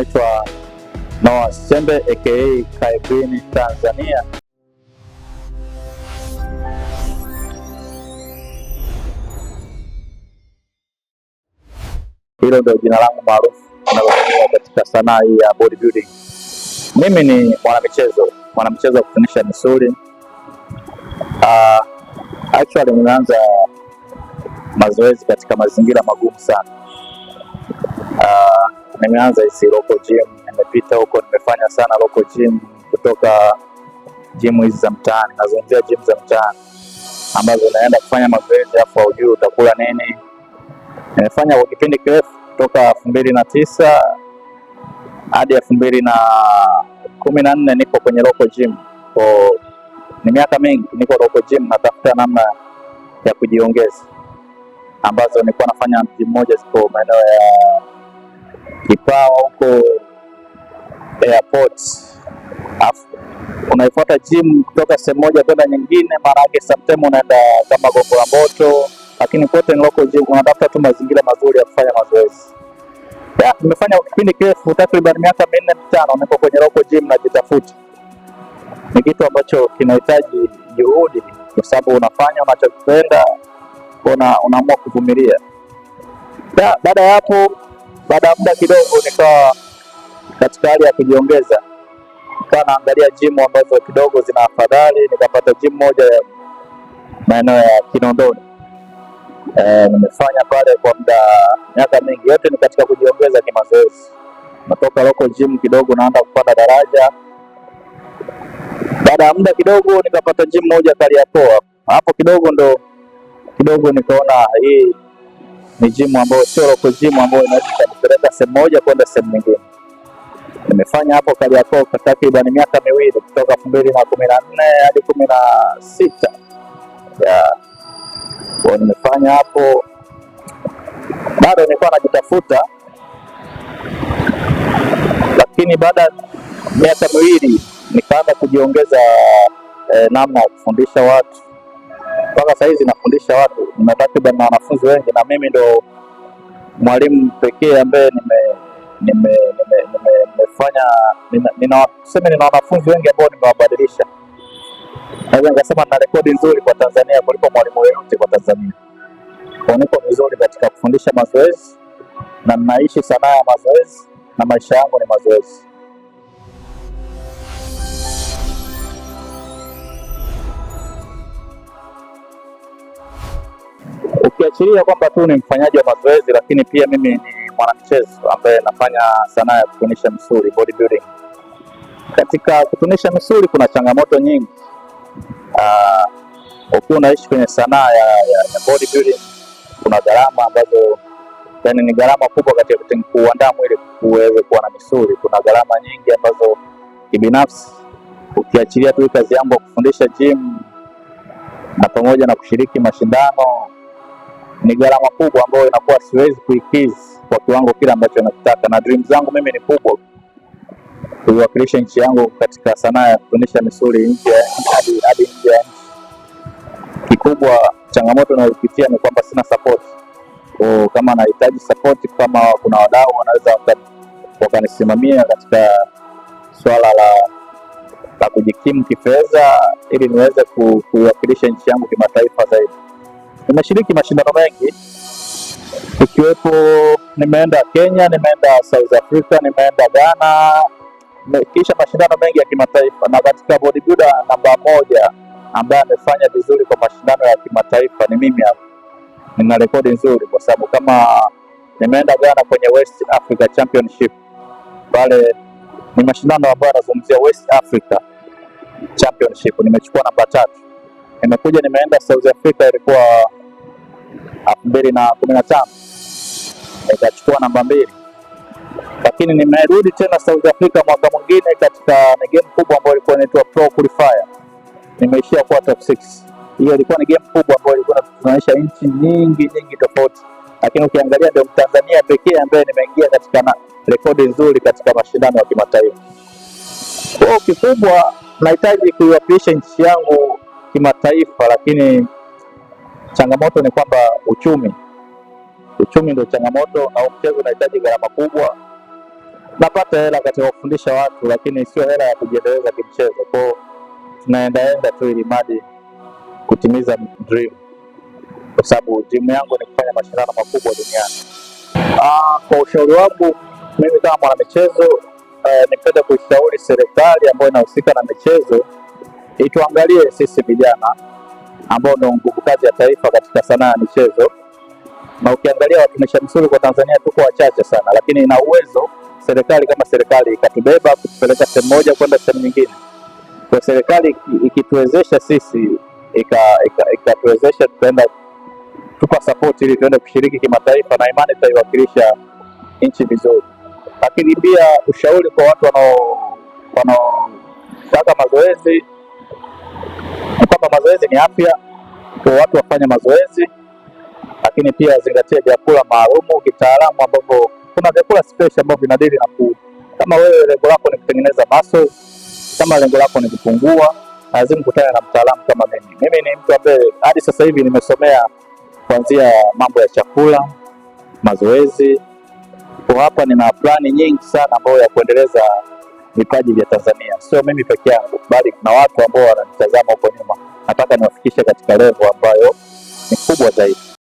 naitwa Noah Sembe aka Kaibini Tanzania. Hilo ndio jina langu maarufu katika sanaa hii ya bodybuilding. Mimi ni mwanamichezo wa kutunisha misuli. Actually nimeanza mazoezi katika mazingira magumu sana. Nimeanza hizi local gym, nimepita huko, nimefanya sana local gym kutoka gym hizi za mtaani. Nazungumzia gym za mtaani ambazo unaenda kufanya mazoezi afu hujui utakula nini. Nimefanya kwa kipindi kirefu kutoka 2009 hadi 2014 niko kwenye local gym. Ni miaka mingi niko local gym, natafuta namna ya kujiongeza, ambazo nilikuwa nafanya gym moja ziko maeneo ya Kipawa huko airport. Unaifuata gym kutoka sehemu moja kwenda nyingine, maana yake sometimes unaenda kama Gongo la Mboto, lakini kote ni local gym, unatafuta tu mazingira mazuri ya kufanya mazoezi. Nimefanya kipindi kirefu takriban miaka 4-5 niko kwenye local gym na jitafuta. Ni kitu ambacho kinahitaji juhudi, kwa sababu unafanya unachokipenda, unaamua kuvumilia. Baada ya hapo, baada ya muda kidogo nikawa katika hali ya kujiongeza, nikawa naangalia gym ambazo kidogo zina afadhali. Nikapata gym moja ya maeneo ya Kinondoni. Nimefanya pale kwa muda miaka mingi, yote ni katika kujiongeza kimazoezi. Natoka local gym kidogo naanza kupanda daraja. Baada ya muda kidogo nikapata gym moja Kariakoo. Hapo kidogo nikaona hii ni gym ambayo sio local gym ambayo inaweza kunipeleka sehemu moja kwenda sehemu nyingine. Nimefanya hapo Kariakoo kwa takriban miaka miwili kutoka 2014 hadi 16. Kwa nimefanya hapo, bado nilikuwa najitafuta, lakini baada ya miaka miwili nikaanza kujiongeza namna ya kufundisha watu. Mpaka sasa hizi nafundisha watu, nina takriban na wanafunzi wengi, na mimi ndo mwalimu pekee ambaye nimefanya nina wanafunzi wengi ambao nimewabadilisha. Naweza nikasema na rekodi nzuri kwa Tanzania kuliko mwalimu yoyote kwa Tanzania. Kwa niko vizuri katika kufundisha mazoezi, na ninaishi sanaa ya mazoezi, na maisha yangu ni mazoezi. Ukiachilia kwamba tu ni mfanyaji wa mazoezi, lakini pia mimi ni mwanamichezo ambaye nafanya sanaa ya kutunisha misuli, bodybuilding. Katika kutunisha misuli kuna changamoto nyingi. Ukiwa unaishi kwenye sanaa ya bodybuilding, kuna gharama ambazo ni gharama kubwa katika kuandaa mwili uweze kuwa na misuli. Kuna gharama nyingi ambazo kibinafsi, ukiachilia tu kazi yangu ya kufundisha gym na pamoja na kushiriki mashindano, ni gharama kubwa ambayo inakuwa siwezi kuikizi kwa kiwango kile ambacho nakitaka. Na dream zangu mimi ni kubwa, kuiwakilisha nchi yangu katika sanaa ya kutunisha misuli nje hadi nje ya nchi. Kikubwa changamoto nayopitia ni kwamba sina support. Kama nahitaji support, kama kuna wadau wanaweza wakanisimamia katika swala la kujikimu kifedha, ili niweze kuiwakilisha nchi yangu kimataifa zaidi. Nimeshiriki mashindano mengi, ikiwepo nimeenda Kenya, nimeenda South Africa, nimeenda Ghana, kisha mashindano mengi ya kimataifa. Na katika bodybuilder namba 1 ambaye amefanya vizuri kwa mashindano ya kimataifa ni mimi hapa. Nina rekodi nzuri, kwa sababu kama nimeenda Ghana kwenye West Africa Championship, pale ni mashindano ambayo yanazungumzia West Africa Championship, nimechukua namba 3. Nimekuja nimeenda South Africa, ilikuwa 2015, nikachukua namba 2. Lakini nimerudi tena South Africa mwaka mwingine katika game kubwa ambayo ilikuwa inaitwa Pro Qualifier, nimeishia kwa top 6. Hiyo ilikuwa ni game kubwa ambayo ilikuwa tunaonyesha nchi nyingi tofauti, lakini ukiangalia ndio Tanzania pekee ambaye nimeingia katika rekodi nzuri katika mashindano ya kimataifa. Kwa kikubwa nahitaji kuiwakilisha nchi yangu kimataifa, lakini changamoto ni kwamba uchumi ndio changamoto, na mchezo unahitaji gharama kubwa. napata hela katika kufundisha watu, lakini sio hela ya kujiendeleza kimchezo. Kwa tunaendaenda tu ili mradi kutimiza dream, kwa sababu dream yangu ni kufanya mashindano makubwa duniani. Kwa ushauri wangu mimi kama mwanamichezo, nipende kuishauri serikali ambayo inahusika na michezo ituangalie sisi vijana ambao ndio nguvu kazi ya taifa katika sanaa ya michezo. Na ukiangalia watumishi misuli kwa Tanzania tuko wachache sana, lakini ina uwezo serikali kama serikali ikatubeba kutupeleka sehemu moja kwenda sehemu nyingine. Kwa serikali ikituwezesha sisi, ikatuwezesha tukaenda tupa support ili tuende kushiriki kimataifa, na imani tutaiwakilisha nchi vizuri. Lakini pia ushauri kwa watu wanaotaka mazoezi ni kwamba mazoezi ni afya, kwa watu wafanye mazoezi, lakini pia zingatia vyakula maalumu kitaalamu, ambapo kuna vyakula special ambavyo vinadili na food. Kama wewe lengo lako ni kutengeneza muscle, kama lengo lako ni kupungua, lazima kukutana na mtaalamu kama mimi. Mimi ni mtu ambaye hadi sasa hivi nimesomea kuanzia mambo ya chakula, mazoezi. Kwa hapa nina plani nyingi sana ambayo ya kuendeleza vipaji vya Tanzania. Sio mimi peke yangu, bali kuna watu ambao wananitazama huko nyuma. Nataka niwafikishe katika level ambayo ni kubwa zaidi.